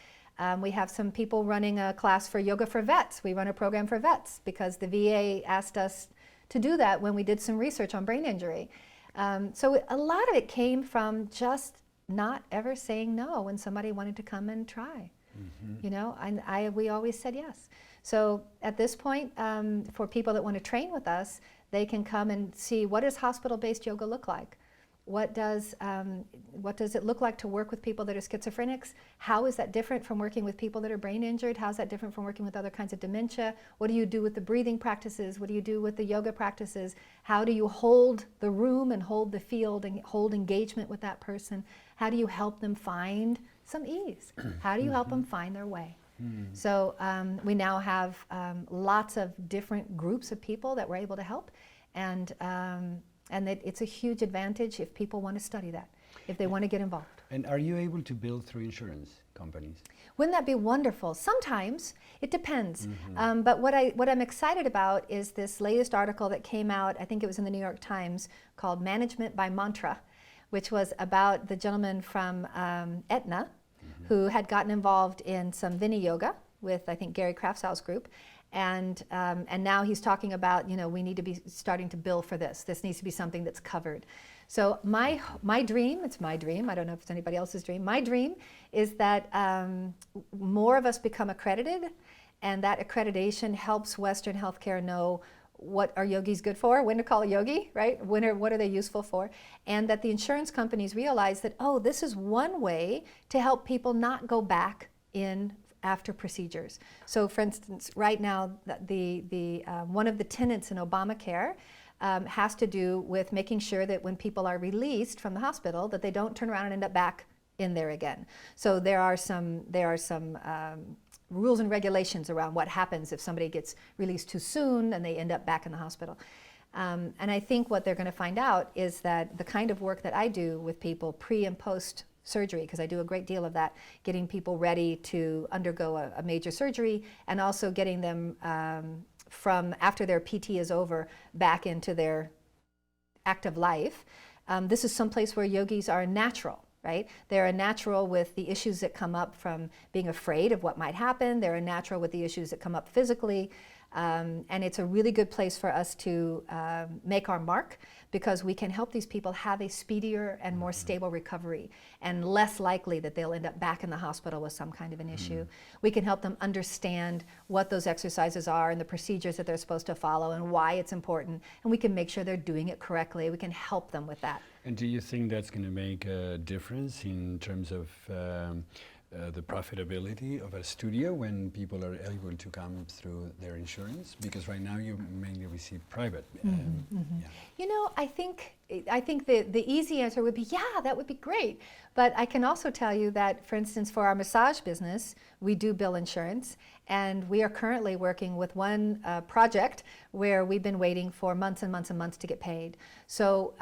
We have some people running a class for yoga for vets. We run a program for vets because the VA asked us to do that when we did some research on brain injury. So a lot of it came from just not ever saying no when somebody wanted to come and try. You know, and we always said yes. So at this point, for people that want to train with us, they can come and see, what does hospital-based yoga look like? What does it look like to work with people that are schizophrenics? How is that different from working with people that are brain injured? How is that different from working with other kinds of dementia? What do you do with the breathing practices? What do you do with the yoga practices? How do you hold the room and hold the field and hold engagement with that person? How do you help them find some ease? How do you help them find their way? So we now have lots of different groups of people that we're able to help, and it's a huge advantage if people want to study that, if they want to get involved. And are you able to bill through insurance companies? Wouldn't that be wonderful? Sometimes. It depends. But what I'm excited about is this latest article that came out, I think it was in the New York Times, called Management by Mantra, which was about the gentleman from Aetna who had gotten involved in some Vini Yoga with, I think, Gary Kraftsau's group. And now he's talking about, you know, we need to be starting to bill for this. This needs to be something that's covered. So my dream, it's my dream, I don't know if it's anybody else's dream, my dream is that more of us become accredited, and that accreditation helps Western healthcare know what are yogis good for, when to call a yogi, right? What are they useful for? And that the insurance companies realize that, oh, this is one way to help people not go back in after procedures. So for instance, right now, the one of the tenets in Obamacare has to do with making sure that when people are released from the hospital, that they don't turn around and end up back in there again. So there are some rules and regulations around what happens if somebody gets released too soon and they end up back in the hospital. And I think what they're going to find out is that the kind of work that I do with people pre and post surgery, because I do a great deal of that, getting people ready to undergo a major surgery, and also getting them from after their PT is over back into their active life. This is someplace where yogis are natural, right? They're a natural with the issues that come up from being afraid of what might happen. They're a natural with the issues that come up physically. And it's a really good place for us to make our mark, because we can help these people have a speedier and more stable recovery, and less likely that they'll end up back in the hospital with some kind of an issue. We can help them understand what those exercises are and the procedures that they're supposed to follow and why it's important, and we can make sure they're doing it correctly. We can help them with that. And do you think that's going to make a difference in terms of the profitability of a studio when people are able to come through their insurance? Because right now you mainly receive private. Yeah. You know, I think the easy answer would be, yeah, that would be great. But I can also tell you that, for instance, for our massage business, we do bill insurance, and we are currently working with one project where we've been waiting for months and months and months to get paid. So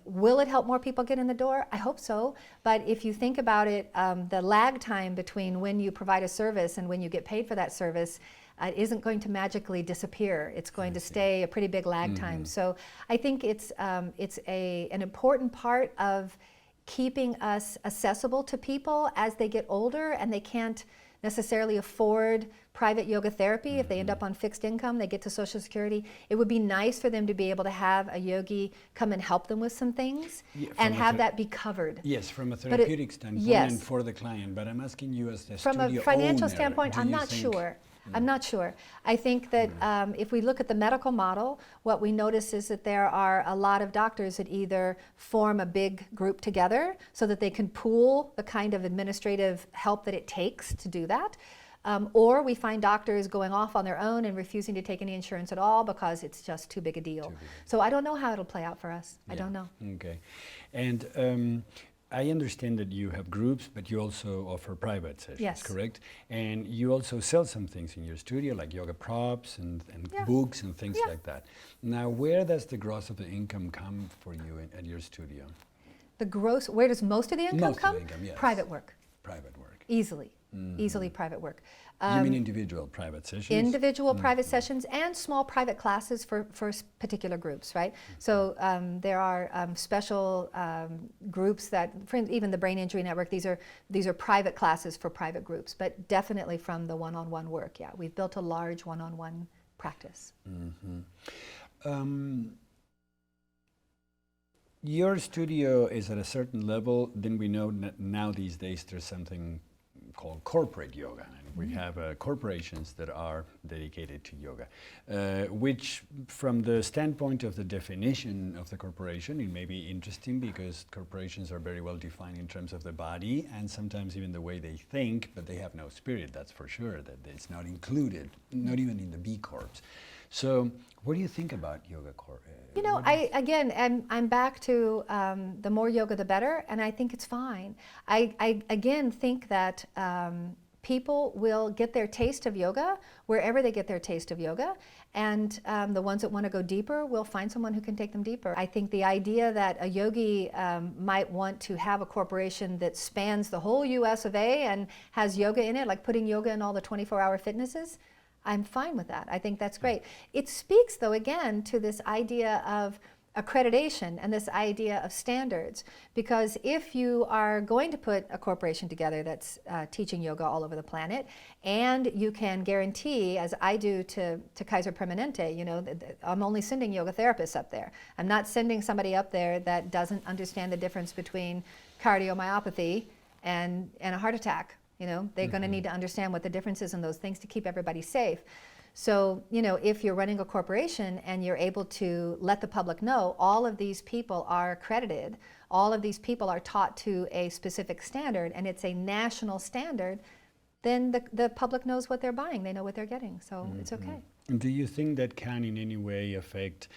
will it help more people get in the door? I hope so. But if you think about it, the lag time between when you provide a service and when you get paid for that service isn't going to magically disappear. It's going to stay a pretty big lag time. So I think it's an important part of keeping us accessible to people as they get older and they can't necessarily afford private yoga therapy. If they end up on fixed income, they get to Social Security. It would be nice for them to be able to have a yogi come and help them with some things, and have that be covered. Yes, from a therapeutic standpoint, and for the client. But I'm asking you as the from a financial standpoint, I'm not sure. I'm not sure. I think that if we look at the medical model, what we notice is that there are a lot of doctors that either form a big group together so that they can pool the kind of administrative help that it takes to do that, or we find doctors going off on their own and refusing to take any insurance at all because it's just too big a deal. So I don't know how it'll play out for us. I don't know. Okay. And I understand that you have groups, but you also offer private sessions, Yes. correct? And you also sell some things in your studio, like yoga props and Yeah. books and things Yeah. like that. Now, where does the gross of the income come for you at your studio? Where does most of the income Most of come? the income, yes. Private work, Private work. easily, easily private work. You mean individual private sessions? Individual private sessions and small private classes for particular groups, right? So there are special groups that, even the Brain Injury Network, these are private classes for private groups, but definitely from the one-on-one work, yeah. We've built a large one-on-one practice. Your studio is at a certain level, then we know now these days there's something called corporate yoga, and we have corporations that are dedicated to yoga, which from the standpoint of the definition of the corporation, it may be interesting because corporations are very well defined in terms of the body and sometimes even the way they think, but they have no spirit, that's for sure, that it's not included, not even in the B Corps. So what do you think about yoga corp? You know, I'm back to the more yoga the better, and I think it's fine. I again think that people will get their taste of yoga wherever they get their taste of yoga, and the ones that want to go deeper will find someone who can take them deeper. I think the idea that a yogi might want to have a corporation that spans the whole US of A and has yoga in it, like putting yoga in all the 24-hour fitnesses, I'm fine with that. I think that's great. It speaks, though, again, to this idea of accreditation and this idea of standards, because if you are going to put a corporation together that's teaching yoga all over the planet, and you can guarantee, as I do to Kaiser Permanente, you know, I'm only sending yoga therapists up there. I'm not sending somebody up there that doesn't understand the difference between cardiomyopathy and a heart attack. You know, they're going to need to understand what the difference is in those things to keep everybody safe. So, you know, if you're running a corporation and you're able to let the public know all of these people are accredited, all of these people are taught to a specific standard, and it's a national standard, then the public knows what they're buying. They know what they're getting. So it's okay. Do you think that can in any way affect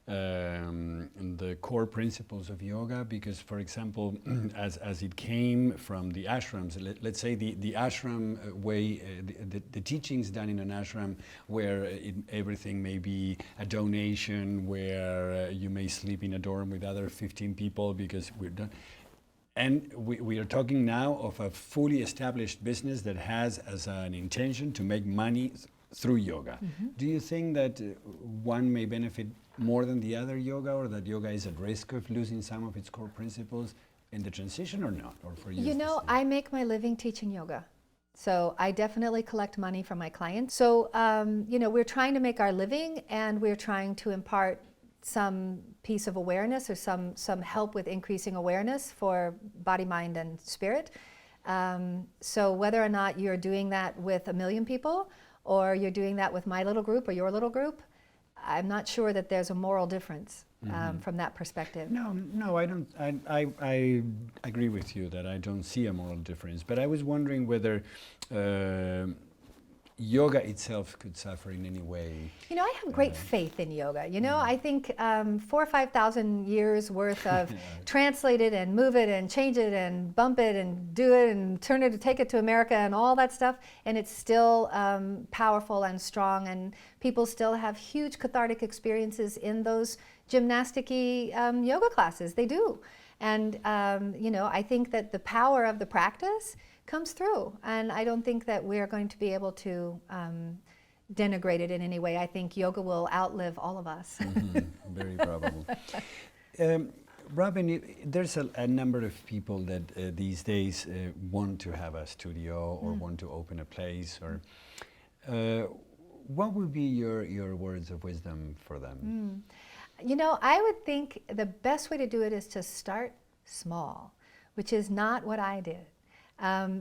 the core principles of yoga? Because, for example, as it came from the ashrams, let's say the ashram way, the teachings done in an ashram where everything may be a donation, where you may sleep in a dorm with other 15 people because we're done. And we are talking now of a fully established business that has as an intention to make money through yoga. Do you think that one may benefit more than the other yoga, or that yoga is at risk of losing some of its core principles in the transition, or not? Or for you? You know, I make my living teaching yoga. So I definitely collect money from my clients. So, you know, we're trying to make our living, and we're trying to impart some piece of awareness or some help with increasing awareness for body, mind, and spirit. So whether or not you're doing that with 1 million people, or you're doing that with my little group or your little group, I'm not sure that there's a moral difference from that perspective. No, I don't. I agree with you that I don't see a moral difference. But I was wondering whether yoga itself could suffer in any way. You know, I have great faith in yoga. You know, I think 4,000 or 5,000 years worth of translate it and move it and change it and bump it and do it and turn it, take it to America and all that stuff, and it's still powerful and strong, and people still have huge cathartic experiences in those gymnastic-y yoga classes. They do. And, you know, I think that the power of the practice comes through, and I don't think that we're going to be able to denigrate it in any way. I think yoga will outlive all of us. Very probable. Robin, there's a number of people that these days want to have a studio or want to open a place. Or what would be your words of wisdom for them? You know, I would think the best way to do it is to start small, which is not what I did.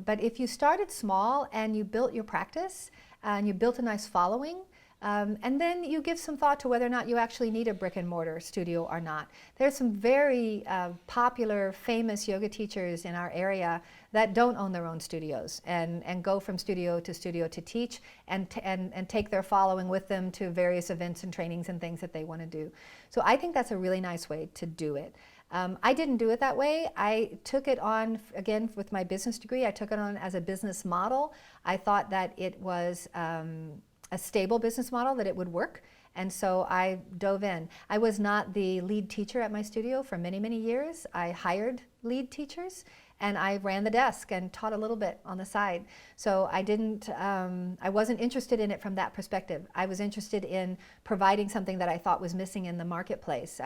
But if you started small and you built your practice and you built a nice following, and then you give some thought to whether or not you actually need a brick and mortar studio or not. There's some very popular, famous yoga teachers in our area that don't own their own studios and go from studio to teach and take their following with them to various events and trainings and things that they want to do. So I think that's a really nice way to do it. I didn't do it that way. I took it on, again, with my business degree, I took it on as a business model. I thought that it was a stable business model, that it would work. And so I dove in. I was not the lead teacher at my studio for many, many years. I hired lead teachers, and I ran the desk and taught a little bit on the side. So I wasn't interested in it from that perspective. I was interested in providing something that I thought was missing in the marketplace.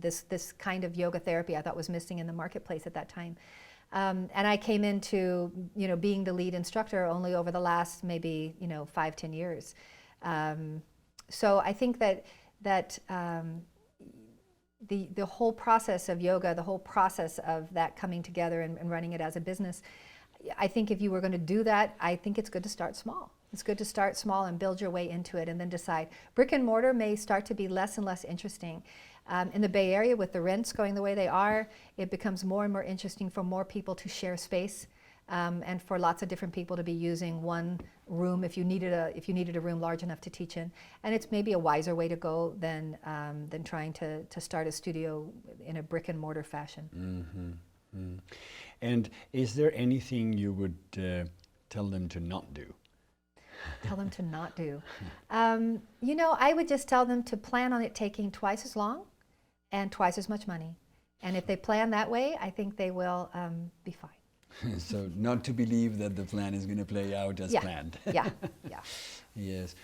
This kind of yoga therapy I thought was missing in the marketplace at that time. And I came into being the lead instructor only over the last maybe 5-10 years. So I think that the whole process of yoga, the whole process of that coming together and running it as a business, I think if you were going to do that, I think it's good to start small. It's good to start small and build your way into it and then decide. Brick and mortar may start to be less and less interesting. In the Bay Area, with the rents going the way they are, it becomes more and more interesting for more people to share space. And for lots of different people to be using one room if you needed a room large enough to teach in, and it's maybe a wiser way to go than trying to start a studio in a brick and mortar fashion. Mm-hmm. Mm. And is there anything you would tell them to not do? Tell them to not do. I would just tell them to plan on it taking twice as long and twice as much money. And if they plan that way, I think they will be fine. So not to believe that the plan is going to play out as planned. Yeah. Yes.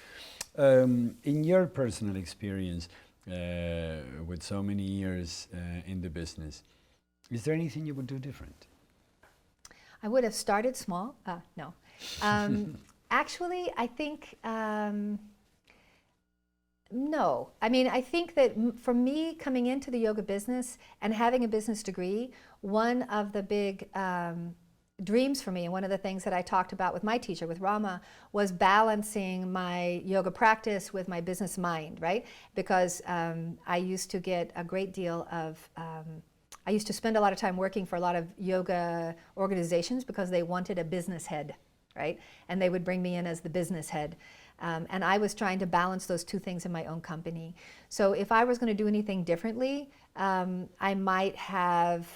In your personal experience, with so many years in the business, is there anything you would do different? I would have started small. No. Actually, I think no. I mean, I think that for me, coming into the yoga business and having a business degree, one of the big dreams for me, and one of the things that I talked about with my teacher, with Rama, was balancing my yoga practice with my business mind, right? Because I used to get a great deal of, I used to spend a lot of time working for a lot of yoga organizations because they wanted a business head, right? And they would bring me in as the business head. And I was trying to balance those two things in my own company. So if I was going to do anything differently, I might have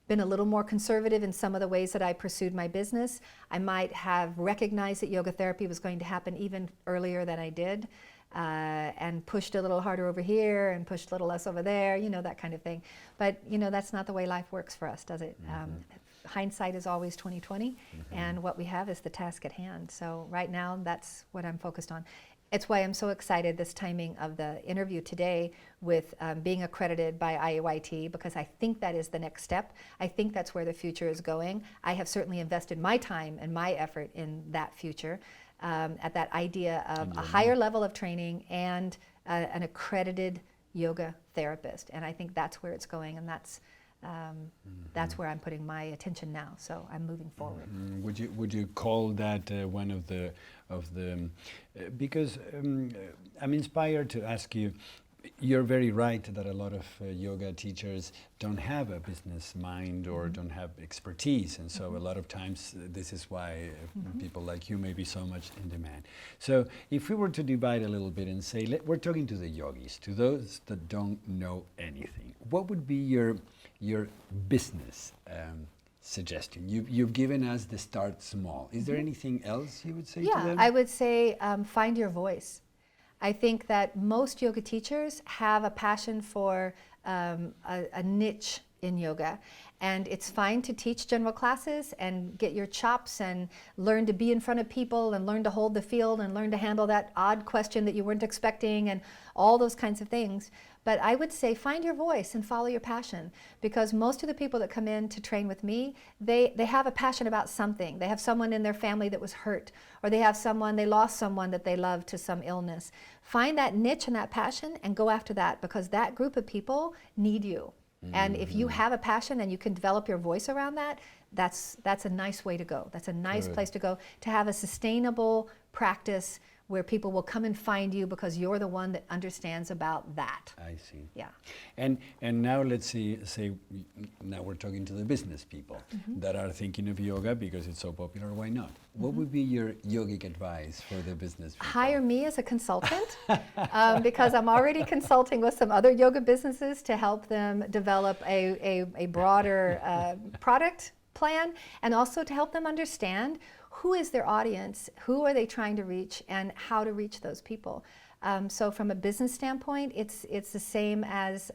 been a little more conservative in some of the ways that I pursued my business. I might have recognized that yoga therapy was going to happen even earlier than I did, and pushed a little harder over here and pushed a little less over there, that kind of thing. But, that's not the way life works for us, does it? Mm-hmm. Hindsight is always 20/20, mm-hmm. and what we have is the task at hand. So right now, that's what I'm focused on. It's why I'm so excited this timing of the interview today with being accredited by IAYT, because I think that is the next step. I think that's where the future is going. I have certainly invested my time and my effort in that future, at that idea of a higher level of training and an accredited yoga therapist. And I think that's where it's going, and that's where I'm putting my attention now. So I'm moving forward. Would you call that one of the because I'm inspired to ask you. You're very right that a lot of yoga teachers don't have a business mind or don't have expertise, and so a lot of times this is why people like you may be so much in demand. So if we were to divide a little bit and say, we're talking to the yogis, to those that don't know anything, what would be your business suggestion? You've given us the start small. Is there anything else you would say to them? I would say find your voice. I think that most yoga teachers have a passion for a niche in yoga, and it's fine to teach general classes and get your chops and learn to be in front of people and learn to hold the field and learn to handle that odd question that you weren't expecting and all those kinds of things. But I would say find your voice and follow your passion, because most of the people that come in to train with me, they have a passion about something. They have someone in their family that was hurt, or they lost someone that they loved to some illness. Find that niche and that passion and go after that, because that group of people need you. Mm-hmm. And if you have a passion and you can develop your voice around that, that's a nice way to go. That's a nice place to go, to have a sustainable practice where people will come and find you because you're the one that understands about that. I see. Yeah. And now let's say now we're talking to the business people that are thinking of yoga because it's so popular. Why not? What would be your yogic advice for the business people? Hire me as a consultant because I'm already consulting with some other yoga businesses to help them develop a broader product plan, and also to help them understand who is their audience, who are they trying to reach, and how to reach those people. So from a business standpoint, it's the same as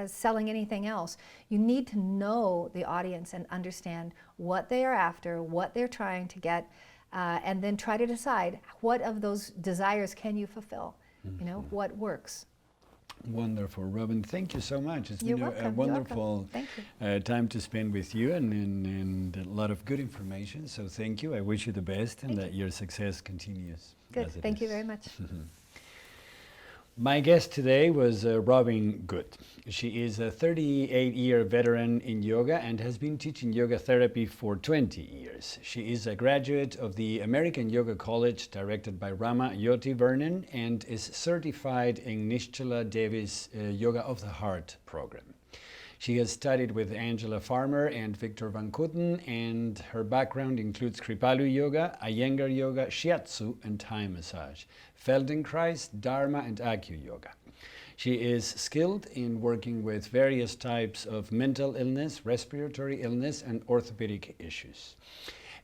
selling anything else. You need to know the audience and understand what they are after, what they're trying to get, and then try to decide what of those desires can you fulfill. You know, what works. Wonderful, Robin. Thank you so much. It's You're been welcome. a wonderful Thank you. time to spend with you and a lot of good information. So thank you. I wish you the best and that your success continues. Good. as it Thank you is. very much. My guest today was Robin Gueth. She is a 38-year veteran in yoga and has been teaching yoga therapy for 20 years. She is a graduate of the American Yoga College directed by Rama Jyoti Vernon and is certified in Nischala Devi's Yoga of the Heart program. She has studied with Angela Farmer and Victor van Kooten, and her background includes Kripalu yoga, Iyengar yoga, Shiatsu and Thai massage, Feldenkrais, Dharma and Acu-Yoga. She is skilled in working with various types of mental illness, respiratory illness, and orthopedic issues.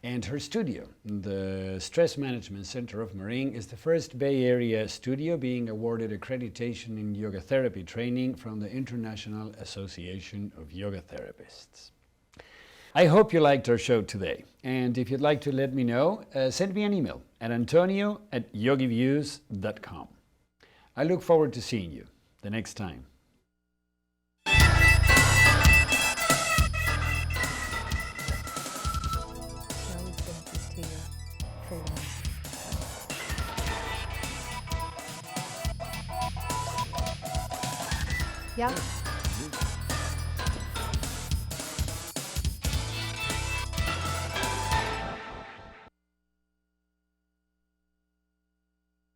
And her studio, the Stress Management Center of Marin, is the first Bay Area studio being awarded accreditation in yoga therapy training from the International Association of Yoga Therapists. I hope you liked our show today. And if you'd like to let me know, send me an email at antonio@yogiviews.com. I look forward to seeing you the next time. Yeah.